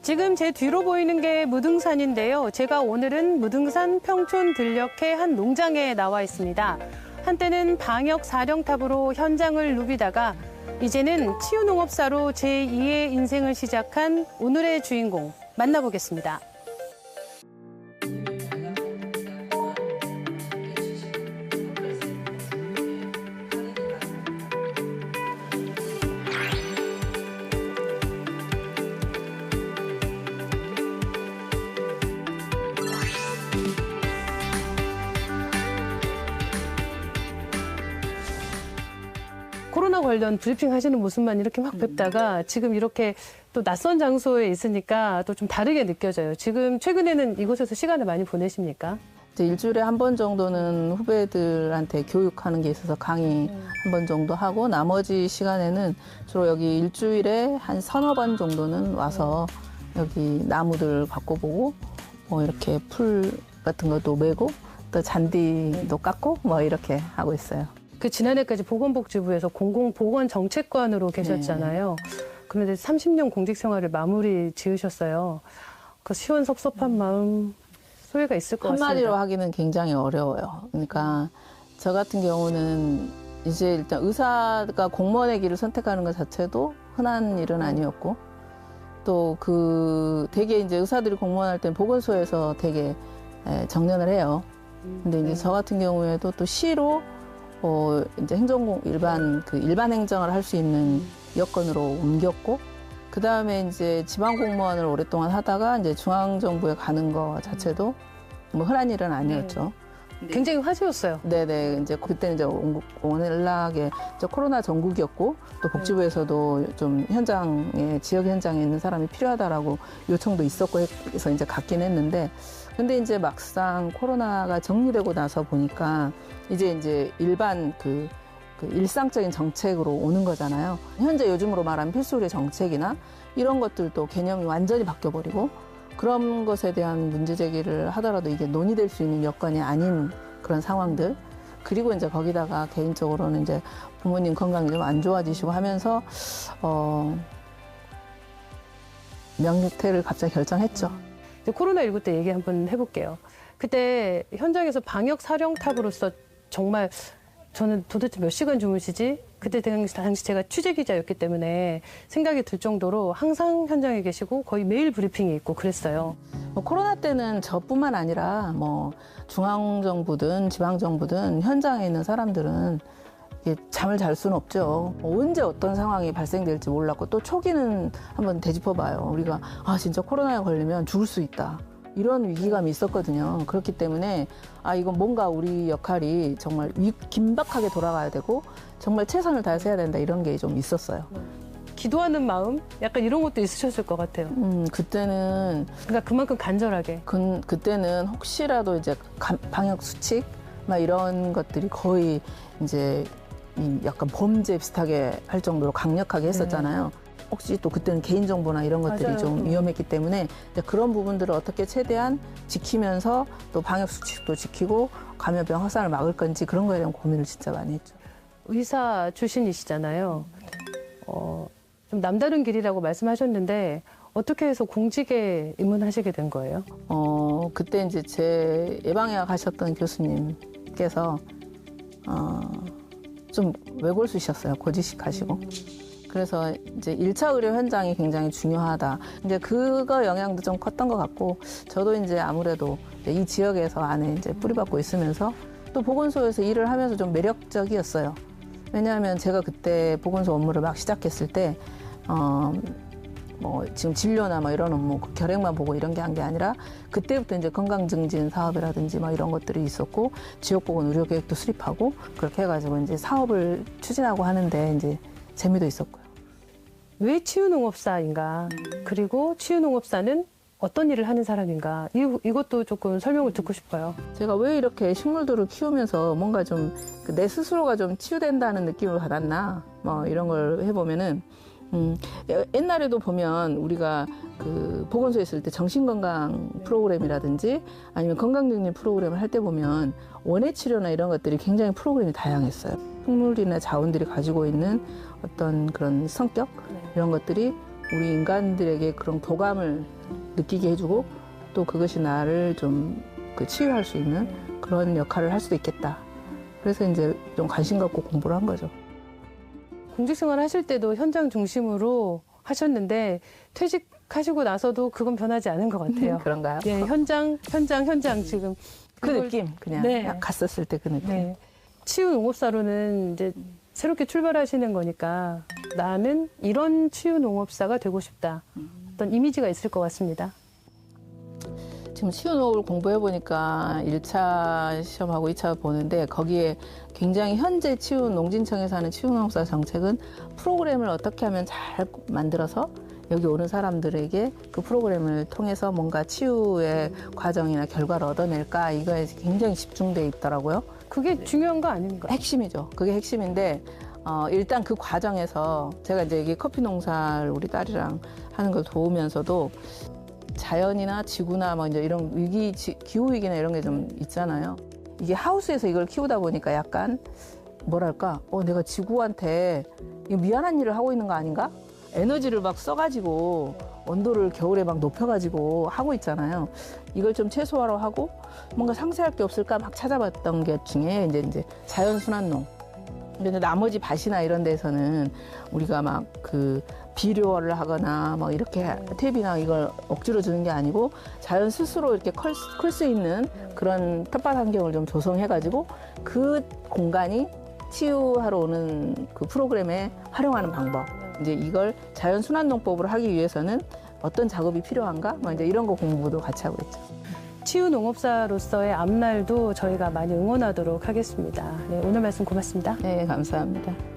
지금 제 뒤로 보이는 게 무등산인데요. 제가 오늘은 무등산 평촌 들녘의 한 농장에 나와 있습니다. 한때는 방역 사령탑으로 현장을 누비다가 이제는 치유농업사로 제2의 인생을 시작한 오늘의 주인공 만나보겠습니다. 코로나 관련 브리핑 하시는 모습만 이렇게 막 뵙다가 지금 이렇게 또 낯선 장소에 있으니까 또 좀 다르게 느껴져요. 지금 최근에는 이곳에서 시간을 많이 보내십니까? 이제 일주일에 한 번 정도는 후배들한테 교육하는 게 있어서 강의 한 번 정도 하고 나머지 시간에는 주로 여기 일주일에 한 서너 번 정도는 와서 여기 나무들 바꿔보고 뭐 이렇게 풀 같은 것도 메고 또 잔디도 깎고 뭐 이렇게 하고 있어요. 그 지난해까지 보건복지부에서 공공보건정책관으로 계셨잖아요. 그런데 30년 공직 생활을 마무리 지으셨어요. 그 시원섭섭한 마음 소외가 있을 것 같습니다. 한마디로 하기는 굉장히 어려워요. 그러니까 저 같은 경우는 이제 일단 의사가 공무원의 길을 선택하는 것 자체도 흔한 일은 아니었고 또 그 되게 이제 의사들이 공무원 할 때는 보건소에서 되게 정년을 해요. 근데 이제 저 같은 경우에도 또 시로 이제 일반 행정을 할 수 있는 여건으로 옮겼고, 그 다음에 이제 지방 공무원을 오랫동안 하다가 이제 중앙정부에 가는 거 자체도 뭐 흔한 일은 아니었죠. 굉장히 화제였어요. 네네. 이제 그때는 이제 워낙에 코로나 전국이었고, 또 복지부에서도 좀 지역 현장에 있는 사람이 필요하다라고 요청도 있었고 해서 이제 갔긴 했는데, 근데 이제 막상 코로나가 정리되고 나서 보니까 이제 일반 그 일상적인 정책으로 오는 거잖아요. 현재 요즘으로 말하면 필수 의료 정책이나 이런 것들도 개념이 완전히 바뀌어버리고 그런 것에 대한 문제 제기를 하더라도 이게 논의될 수 있는 여건이 아닌 그런 상황들. 그리고 이제 거기다가 개인적으로는 이제 부모님 건강이 좀 안 좋아지시고 하면서 명퇴를 갑자기 결정했죠. 코로나19 때 얘기 한번 해볼게요. 그때 현장에서 방역 사령탑으로서 정말 저는 도대체 몇 시간 주무시지? 그때 당시 제가 취재기자였기 때문에 생각이 들 정도로 항상 현장에 계시고 거의 매일 브리핑이 있고 그랬어요. 코로나 때는 저뿐만 아니라 뭐 중앙정부든 지방정부든 현장에 있는 사람들은 잠을 잘 수는 없죠. 언제 어떤 상황이 발생될지 몰랐고 또 초기는 한번 되짚어봐요. 우리가 진짜 코로나에 걸리면 죽을 수 있다. 이런 위기감이 있었거든요. 그렇기 때문에 이건 뭔가 우리 역할이 정말 긴박하게 돌아가야 되고 정말 최선을 다해서 해야 된다 이런 게 좀 있었어요. 기도하는 마음? 약간 이런 것도 있으셨을 것 같아요. 그때는 그러니까 그만큼 간절하게. 그때는 혹시라도 이제 방역 수칙 막 이런 것들이 거의 이제 약간 범죄 비슷하게 할 정도로 강력하게 했었잖아요. 혹시 또 그때는 개인정보나 이런 것들이 맞아요. 좀 위험했기 때문에 그런 부분들을 어떻게 최대한 지키면서 또 방역 수칙도 지키고 감염병 확산을 막을 건지 그런 거에 대한 고민을 진짜 많이 했죠. 의사 출신이시잖아요. 좀 남다른 길이라고 말씀하셨는데 어떻게 해서 공직에 입문하시게 된 거예요? 그때 이제 제 예방의학 하셨던 교수님께서 좀 외골수셨어요. 고지식 하시고. 그래서 이제 1차 의료 현장이 굉장히 중요하다. 이제 그거 영향도 좀 컸던 것 같고, 저도 이제 아무래도 이 지역에서 안에 이제 뿌리박고 있으면서 또 보건소에서 일을 하면서 좀 매력적이었어요. 왜냐하면 제가 그때 보건소 업무를 막 시작했을 때, 뭐 지금 진료나 뭐 이런 업무, 결핵만 보고 이런 게 한 게 아니라 그때부터 이제 건강증진 사업이라든지 막 이런 것들이 있었고, 지역보건 의료계획도 수립하고 그렇게 해가지고 이제 사업을 추진하고 하는데 이제 재미도 있었고요. 왜 치유농업사인가? 그리고 치유농업사는 어떤 일을 하는 사람인가? 이것도 조금 설명을 듣고 싶어요. 제가 왜 이렇게 식물들을 키우면서 뭔가 좀 내 스스로가 좀 치유된다는 느낌을 받았나? 뭐 이런 걸 해보면은 옛날에도 보면 우리가 그 보건소에 있을 때 정신건강 프로그램이라든지 아니면 건강증진 프로그램을 할 때 보면 원예 치료나 이런 것들이 굉장히 프로그램이 다양했어요. 식물이나 자원들이 가지고 있는 어떤 그런 성격 이런 것들이 우리 인간들에게 그런 교감을 느끼게 해주고 또 그것이 나를 좀 치유할 수 있는 그런 역할을 할 수도 있겠다. 그래서 이제 좀 관심 갖고 공부를 한 거죠. 공직생활 하실 때도 현장 중심으로 하셨는데 퇴직하시고 나서도 그건 변하지 않은 것 같아요. 그런가요? 예, 현장 지금 그 그걸- 느낌 그냥 네. 갔었을 때 그 느낌. 네. 치유 농업사로는 이제 새롭게 출발하시는 거니까 나는 이런 치유 농업사가 되고 싶다. 어떤 이미지가 있을 것 같습니다. 지금 치유농업을 공부해 보니까 1차 시험하고 2차 보는데 거기에 굉장히 현재 농진청에서 하는 치유농업사 정책은 프로그램을 어떻게 하면 잘 만들어서 여기 오는 사람들에게 그 프로그램을 통해서 뭔가 치유의 과정이나 결과를 얻어낼까 이거에 굉장히 집중돼 있더라고요. 그게 중요한 거 아닌가? 핵심이죠. 그게 핵심인데 일단 그 과정에서 제가 이제 이게 커피 농사를 우리 딸이랑 하는 걸 도우면서도 자연이나 지구나 뭐 이제 이런 기후 위기나 이런 게 좀 있잖아요. 이게 하우스에서 이걸 키우다 보니까 약간 뭐랄까, 내가 지구한테 이거 미안한 일을 하고 있는 거 아닌가? 에너지를 막 써가지고 온도를 겨울에 막 높여가지고 하고 있잖아요. 이걸 좀 최소화로 하고 뭔가 상세할 게 없을까 막 찾아봤던 것 중에 이제 자연순환농. 근데 나머지 밭이나 이런 데서는 우리가 막 비료를 하거나 뭐 이렇게 탭이나 이걸 억지로 주는 게 아니고 자연 스스로 이렇게 클 수 있는 그런 텃밭 환경을 좀 조성해가지고 그 공간이 치유하러 오는 그 프로그램에 활용하는 방법. 이제 이걸 자연 순환농법으로 하기 위해서는 어떤 작업이 필요한가? 뭐 이제 이런 거 공부도 같이 하고 있죠. 치유 농업사로서의 앞날도 저희가 많이 응원하도록 하겠습니다. 네, 오늘 말씀 고맙습니다. 네, 감사합니다.